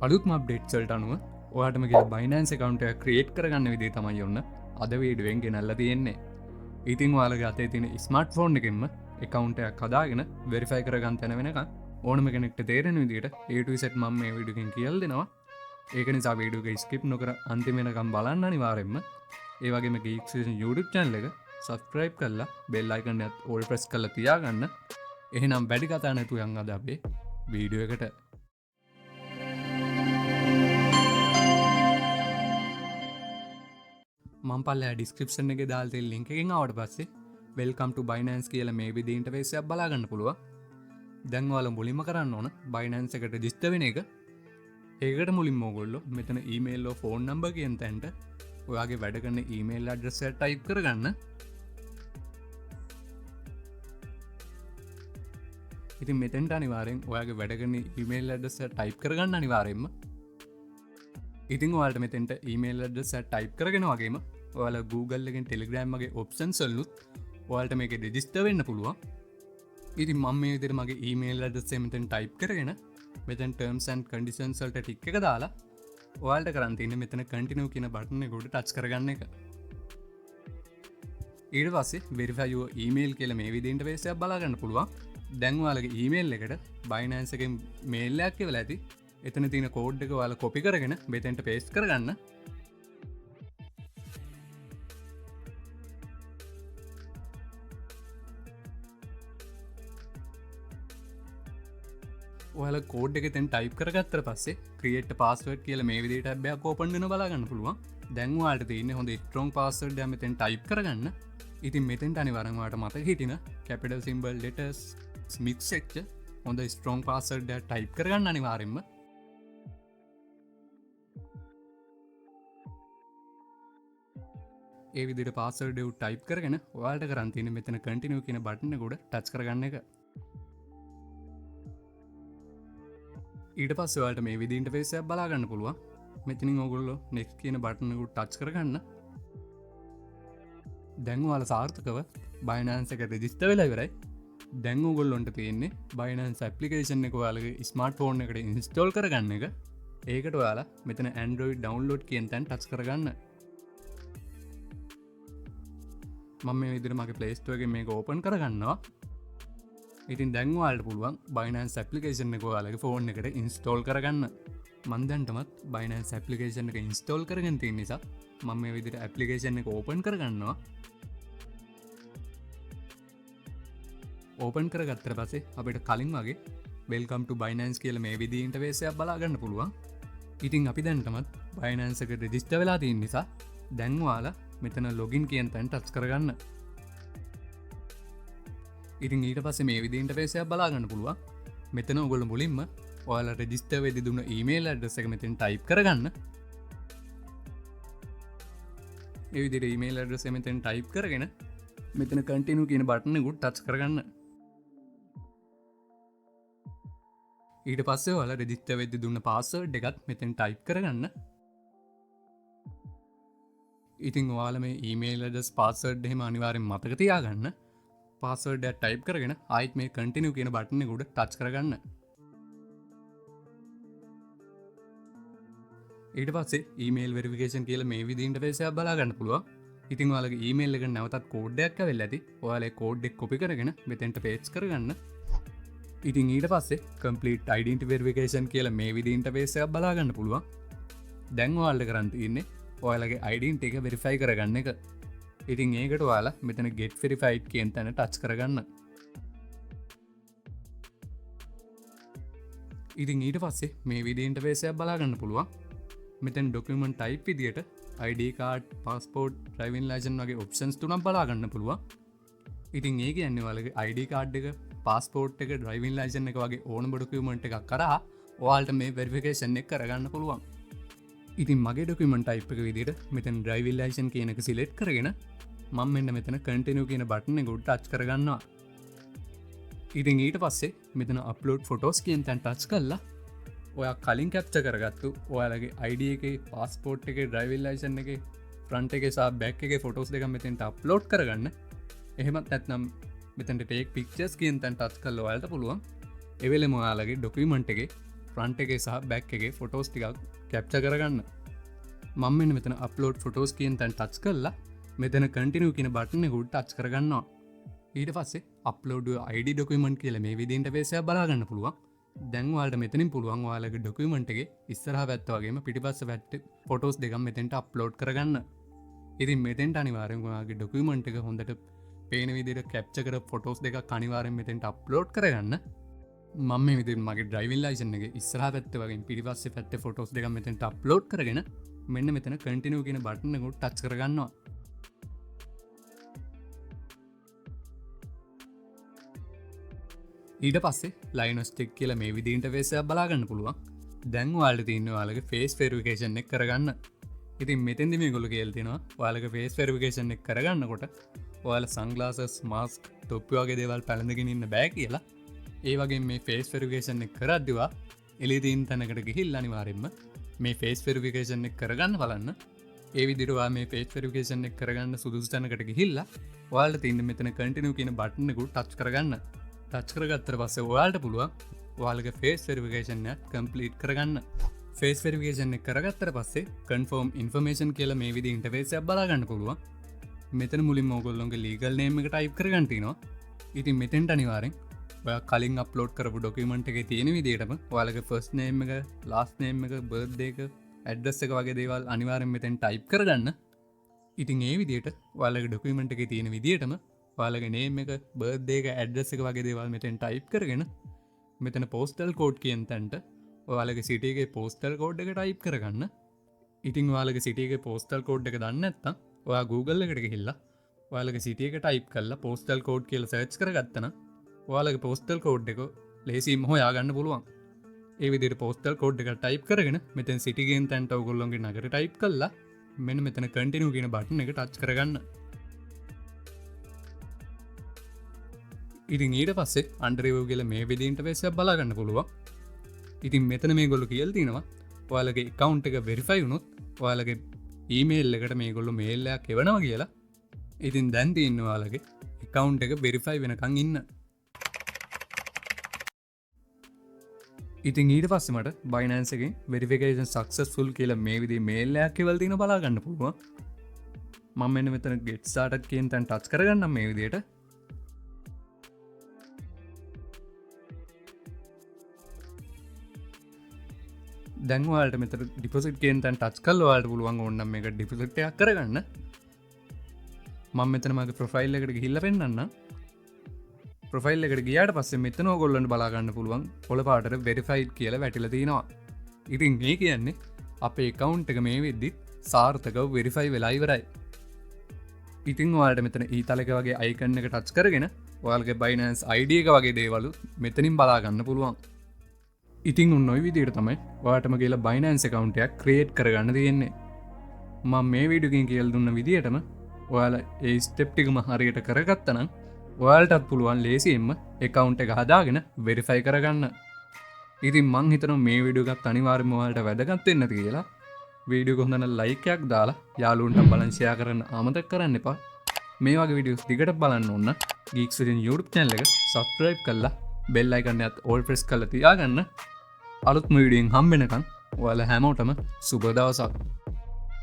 අලුත්ම අප්ඩේට්ස් වලට අනුව ඔයාලට මේ Binance account එක ක්‍රියේට් කරගන්න විදිහ තමයි ඔන්න අද වීඩියෝෙන් ගෙනල්ලා තියෙන්නේ. ඉතින් ඔයාලගේ අතේ තියෙන ස්මාර්ට්ෆෝන් එකෙන්ම account එකක් හදාගෙන verify කරගන්න තැන වෙනකන් ඕනම කෙනෙක්ට තේරෙන විදිහට A to Z මම මේ වීඩියෝ එකෙන් කියලා දෙනවා. ඒක නිසා වීඩියෝ එක skip නොකර අන්තිම වෙනකම් බලන්න අනිවාර්යෙන්ම. ඒ වගේම Geeks Vision YouTube channel එක subscribe කරලා bell icon එකත් all press කරලා තියාගන්න. එහෙනම් වැඩි කතා නැතුව යන් අද අපේ වීඩියෝ එකට. මම පල්ලෙහා ඩිස්ක්‍රිප්ෂන් එකේ දාලා තියෙන link එකෙන් ආවට පස්සේ welcome to Binance කියලා මේ විදිහේ ඉන්ටර්ෆේස් එකක් බලා ගන්න පුළුවන්. දැන් ඔයාලා මුලින්ම කරන්න ඕන Binance එකට register වෙන එක. ඒකට මුලින්ම ඔයගොල්ලෝ මෙතන email or phone number කියන තැනට ඔයාගේ වැඩ කරන email address එක type කරගන්න. ඉතින් මෙතෙන්ට අනිවාර්යෙන් ඔයාගේ වැඩ කරන email address එක type කරගන්න අනිවාර්යෙන්ම. ඉතින් ඔයාලට මෙතෙන්ට email address එක type කරගෙන වගේම ඔයාලා Google එකෙන් Telegram වගේ options වලුත් ඔයාලට මේකේ register වෙන්න පුළුවන්. ඉතින් මම මේ විදිහට මගේ email address එක මෙතෙන් type කරගෙන මෙතෙන් terms and conditions වලට tick එක දාලා ඔයාලට කරන් තියෙන්නේ මෙතන continue කියන button එක උඩ touch කරගන්න එක. ඊට පස්සේ verify your email කියලා මේ විදිහේ interface එකක් බලා ගන්න පුළුවන්. දැන් ඔයාලගේ email එකට Binance එකෙන් mail එකක් එවලා ඇති. එතන තියෙන කෝඩ් එක ඔයාලා කොපි කරගෙන මෙතෙන්ට පේස්ට් කරගන්න. ඔයාලා කෝඩ් එක එතෙන් ටයිප් කරගත්තට පස්සේ create a password කියලා මේ විදිහට ටැබ් එකක් ඕපන් වෙනවා බලා ගන්න පුළුවන්. දැන් ඔයාලට තියෙන්නේ හොඳ strong password එකක් මෙතෙන් ටයිප් කරගන්න. ඉතින් මෙතෙන්ට අනිවාර්යෙන් ඔයාලට මතක හිටින capital symbol letters mix එක හොඳ strong password එකක් ටයිප් කරගන්න අනිවාර්යෙන්ම. ඒ විදිහට පාස්වර්ඩ් එක ටයිප් කරගෙන ඔයාලට කරන් තියෙන්නේ මෙතන continue කියන බටන් එක උඩ ටච් කරගන්න එක. ඊට පස්සේ ඔයාලට මේ විදිහේ ඉන්ටර්ෆේස් එකක් බලා ගන්න පුළුවන්. මෙතනින් ඔයගොල්ලෝ next කියන බටන් එක උඩ ටච් කරගන්න. දැන් ඔයාලා සාර්ථකව Binance එක register වෙලා ඉවරයි. දැන් ඔයගොල්ලොන්ට තියෙන්නේ Binance application එක ඔයාලගේ ස්මාර්ට්ෆෝන් එකට install කරගන්න එක. ඒකට ඔයාලා මෙතන Android download කියන තැන ටච් කරගන්න. මම මේ විදිහට මගේ Play Store එකෙන් මේක ඕපන් කරගන්නවා. ඉතින් දැන් ඔයාලට පුළුවන් Binance application එක ඔයාලගේ ෆෝන් එකට install කරගන්න. මම දැන් තමත් Binance application එක install කරගෙන තියෙන නිසා මම මේ විදිහට application එක ඕපන් කරගන්නවා. ඕපන් කරගත්තට පස්සේ අපිට කලින් වගේ welcome to Binance කියලා මේ විදිහේ ඉන්ටර්ෆේස් එකක් බලා ගන්න පුළුවන්. ඉතින් අපි දැන් තමත් Binance එකට register වෙලා තියෙන නිසා දැන් ඔයාලා මෙතන login කියන තැන ටච් කරගන්න. ඉතින් ඊට පස්සේ මේ විදිහේ ඉන්ටර්ෆේස් එකක් බලා ගන්න පුළුවන්. මෙතන ඔයගොල්ලෝ මුලින්ම ඔයාලා රෙජිස්ටර් වෙද්දී දුන්න ඊමේල් ඇඩ්‍රස් එක මෙතෙන් ටයිප් කරගන්න. මේ විදිහට ඊමේල් ඇඩ්‍රස් එක මෙතෙන් ටයිප් කරගෙන මෙතන continue කියන බටන් එක උඩ ටච් කරගන්න. ඊට පස්සේ ඔයාලා රෙජිස්ටර් වෙද්දී දුන්න පාස්වර්ඩ් එකත් මෙතෙන් ටයිප් කරගන්න. ඉතින් ඔයාලා මේ ඊමේල් ඇඩ්‍රස් පාස්වර්ඩ් එහෙම අනිවාර්යෙන් මතක තියාගන්න. පාස්වර්ඩ් එක ටයිප් කරගෙන ආයෙත් මේ continue කියන බටන් එක උඩ ටච් කරගන්න. ඊට පස්සේ ඊමේල් වෙරිෆිකේෂන් කියලා මේ විදිහේ ඉන්ටර්ෆේස් එකක් බලා ගන්න පුළුවන්. ඉතින් ඔයාලගේ ඊමේල් එකට නැවතත් කෝඩ් එකක් ඇවිල්ලා ඇති. ඔයාලා ඒ කෝඩ් එක කොපි කරගෙන මෙතෙන්ට පේස්ට් කරගන්න. ඉතින් ඊට පස්සේ complete identity verification කියලා මේ විදිහේ ඉන්ටර්ෆේස් එකක් බලා ගන්න පුළුවන්. දැන් ඔයාලට කරන් තියෙන්නේ ඔයාලගේ identity එක verify කරගන්න එක. ඉතින් ඒකට ඔයාලා මෙතන get verified කියන තැන ටච් කරගන්න. ඉතින් ඊට පස්සේ මේ විදිහේ ඉන්ටර්ෆේස් එකක් බලා ගන්න පුළුවන්. මෙතන document type විදියට ID card, passport, driving license වගේ options තුනක් බලා ගන්න පුළුවන්. ඉතින් ඒ කියන්නේ ඔයාලගේ ID card එක, passport එක, driving license එක වගේ ඕනම document එකක් කරා ඔයාලට මේ verification එක කරගන්න පුළුවන්. ඉතින් මගේ document type එක විදිහට මෙතන driving license කියන එක select කරගෙන මම මෙන්න මෙතන continue කියන button එක උඩ touch කරගන්නවා. ඉතින් ඊට පස්සේ මෙතන upload photos කියන තැන touch කරලා ඔයා කලින් capture කරගත්තු ඔයාලගේ ID එකේ, passport එකේ, driving license එකේ front එකේ සහ back එකේ photos දෙක මෙතෙන්ට upload කරගන්න. එහෙමත් නැත්නම් මෙතැට take pictures කියන තැන් ටච් කරලා ඔයාලට පුළුවන් එවෙලෙම ඔයාලගේ document එකේ ෆ්‍රන්ට් එකේ සහ බැක් එකේ ෆොටෝස් ටිකක් කැප්චර් කරගන්න. මම මෙන්න මෙතන අප්ලෝඩ් ෆොටෝස් කියන තැන ටච් කරලා මෙතන කන්ටිනියු කියන බටන් එක උඩ ටච් කරගන්නවා. ඊට පස්සේ අප්ලෝඩ් ID ඩොකියුමන්ට් කියලා මේ විදිහට ඉන්ටර්ෆේස් එක බලා ගන්න පුළුවන්. දැන් ඔයාලට මෙතනින් පුළුවන් ඔයාලගේ ඩොකියුමන්ට් එකේ ඉස්සරහා පැත්ත වගේම පිටිපස්ස පැත්ත ෆොටෝස් දෙකම මෙතෙන්ට අප්ලෝඩ් කරගන්න. ඉතින් මෙතෙන්ට අනිවාර්යෙන් ඔයාලගේ ඩොකියුමන්ට් එක හොඳට පේන විදිහට කැප්චර් කර ෆොටෝස් දෙකක් අනිවාර්යෙන් මෙතෙන්ට අප්ලෝඩ් කරගන්න. මම මේ විදිහට මගේ ඩ්‍රයිවිං ලයිසන් එකේ ඉස්සරහා පැත්ත වගේම පිටිපස්සේ පැත්තේ ෆොටෝස් දෙකක් මෙතෙන්ට අප්ලෝඩ් කරගෙන මෙන්න මෙතන කන්ටිනියු කියන බටන් එක උඩ ටච් කරගන්නවා. ඊට පස්සේ ලයිනස් ටික් කියලා මේ විදිහට ඉන්ටර්ෆේස් එකක් බලා ගන්න පුළුවන්. දැන් ඔයාලට තියෙන්නේ ඔයාලගේ ෆේස් වෙරිෆිකේෂන් එක කරගන්න. ඉතින් මෙතෙන්දි මේගොල්ලෝ කියලා තියෙනවා ඔයාලගේ ෆේස් වෙරිෆිකේෂන් එක කරගන්නකොට ඔයාලා සන්ග්ලාසස්, මාස්ක්, තොප්පි වගේ දේවල් පැළඳගෙන ඉන්න බෑ කියලා. ඒ වගේම මේ ෆේස් වෙරිෆිකේෂන් එක කරද්දිවා එළිය තියෙන තැනකට ගිහිල්ලා අනිවාර්යෙන්ම මේ ෆේස් වෙරිෆිකේෂන් එක කරගන්න බලන්න. ඒ විදිහට ඔයා මේ ෆේස් වෙරිෆිකේෂන් එක කරගන්න සුදුසු තැනකට ගිහිල්ලා ඔයාලට තියෙන මෙතන කන්ටිනියු කියන බටන් එක උඩ ටච් කරගන්න. ටච් කරගත්තට පස්සේ ඔයාලට පුළුවන් ඔයාලගේ ෆේස් වෙරිෆිකේෂන් එක කම්ප්ලීට් කරගන්න. ෆේස් වෙරිෆිකේෂන් එක කරගත්තට පස්සේ කන්ෆර්ම් ඉන්ෆර්මේෂන් කියලා මේ විදිහේ ඉන්ටර්ෆේස් එකක් බලා ගන්න පුළුවන්. මෙතන මුලින්ම ඕගොල්ලෝගේ ලීගල් නේම් එක ටයිප් කරගන්න තියෙනවා. ඉතින් මෙතෙන්ට අනිවාර්යෙන් ඔයා කලින් අප්ලෝඩ් කරපු ඩොකියුමන්ට් එකේ තියෙන විදිහටම ඔයාලගේ ෆස්ට් නේම් එක, ලාස්ට් නේම් එක, බර්ත්ඩේ එක, ඇඩ්‍රස් එක වගේ දේවල් අනිවාර්යෙන් මෙතෙන් ටයිප් කරගන්න. ඉතින් ඒ විදිහට ඔයාලගේ ඩොකියුමන්ට් එකේ තියෙන විදිහටම ඔයාලගේ නේම් එක, බර්ත්ඩේ එක, ඇඩ්‍රස් එක වගේ දේවල් මෙතෙන් ටයිප් කරගෙන මෙතන පෝස්ටල් කෝඩ් කියන තැනට ඔයාලගේ සිටි එකේ පෝස්ටල් කෝඩ් එක ටයිප් කරගන්න. ඉතින් ඔයාලගේ සිටි එකේ පෝස්ටල් කෝඩ් එක දන්නේ නැත්නම් ඔයා Google එකට ගිහිල්ලා ඔයාලගේ සිටි එක ටයිප් කරලා පෝස්ටල් කෝඩ් කියලා සර්ච් කරගත්තා නම් ඔයාලගේ පෝස්ටල් කෝඩ් එක ලේසියෙන්ම හොයාගන්න පුළුවන්. ඒ විදිහට පෝස්ටල් කෝඩ් එක ටයිප් කරගෙන මෙතෙන් සිටි කියන තැනට ඔයගොල්ලෝගේ නගර ටයිප් කළා මෙන්න මෙතන කන්ටිනියු කියන බටන් එක ටච් කරගන්න. ඉතින් ඊට පස්සේ අන්ඩර් රිවිව් කියලා මේ විදිහේ ඉන්ටර්ෆේස් එකක් බලා ගන්න පුළුවන්. ඉතින් මෙතන මේගොල්ලෝ කියලා තිනවා ඔයාලගේ account එක verify වුණොත් ඔයාලගේ ඊමේල් එකට මේගොල්ලෝ මේල් එකක් එවනවා කියලා. ඉතින් දැන් තියෙන්නේ ඔයාලගේ account එක verify වෙනකන් ඉන්න. ඉතින් ඊට පස්සේ මට Binance එකෙන් verification successful කියලා මේ විදිහේ මේල් එකක් එවලා තිනවා බලා ගන්න පුළුවන්. මම මෙන්න මෙතන get started කියන තැන ටච් කරගන්නම් මේ විදිහට. දැන් ඔයාලට මෙතන ඩිපොසිට් කියන තැන ටච් කරලා ඔයාලට පුළුවන් ඕනනම් මේක ඩිපොසිට් එකක් කරගන්න. මම මෙතන මගේ ප්‍රොෆයිල් එකට ගිහිල්ලා පෙන්නන්නම්. ප්‍රොෆයිල් එකට ගියාට පස්සේ මෙතන ඔයගොල්ලන්ට බලා ගන්න පුළුවන් පොළ පාටට වෙරිෆයිඩ් කියලා වැටිලා තිනවා. ඉතින් මේ කියන්නේ අපේ account එක මේ වෙද්දි සාර්ථකව වෙරිෆයි වෙලා ඉවරයි. ඉතින් ඔයාලට මෙතන ඊතලක වගේ අයිකන් එක ටච් කරගෙන ඔයාලගේ Binance ID එක වගේ දේවල් මෙතනින් බලා ගන්න පුළුවන්. ඉතින් උන් ඔය විදිහට තමයි ඔයාලටම කියලා Binance account එකක් create කරගන්න තියෙන්නේ. මම මේ වීඩියෝ එකෙන් කියලා දුන්න විදිහටම ඔයාලා ඒ ස්ටෙප් ටිකම හරියට කරගත්තා නම් ඔයාලටත් පුළුවන් ලේසියෙන්ම account එක හදාගෙන verify කරගන්න. ඉතින් මං හිතනවා මේ වීඩියෝ එකත් අනිවාර්යයෙන්ම ඔයාලට වැදගත් වෙන්න ඇති කියලා. වීඩියෝ එක හොඳ නම් like එකක් දාලා යාළුවන්ට බලන් share කරන්න අමතක කරන්න එපා. මේ වගේ වීඩියෝස් දිගට බලන්න ඕන Geeks Vision YouTube channel එක subscribe කරලා bell icon එකත් all press කරලා තියාගන්න. අලුත්ම වීඩියෝෙන් හම්බ වෙනකන් ඔයාලා හැමෝටම සුබ දවසක්.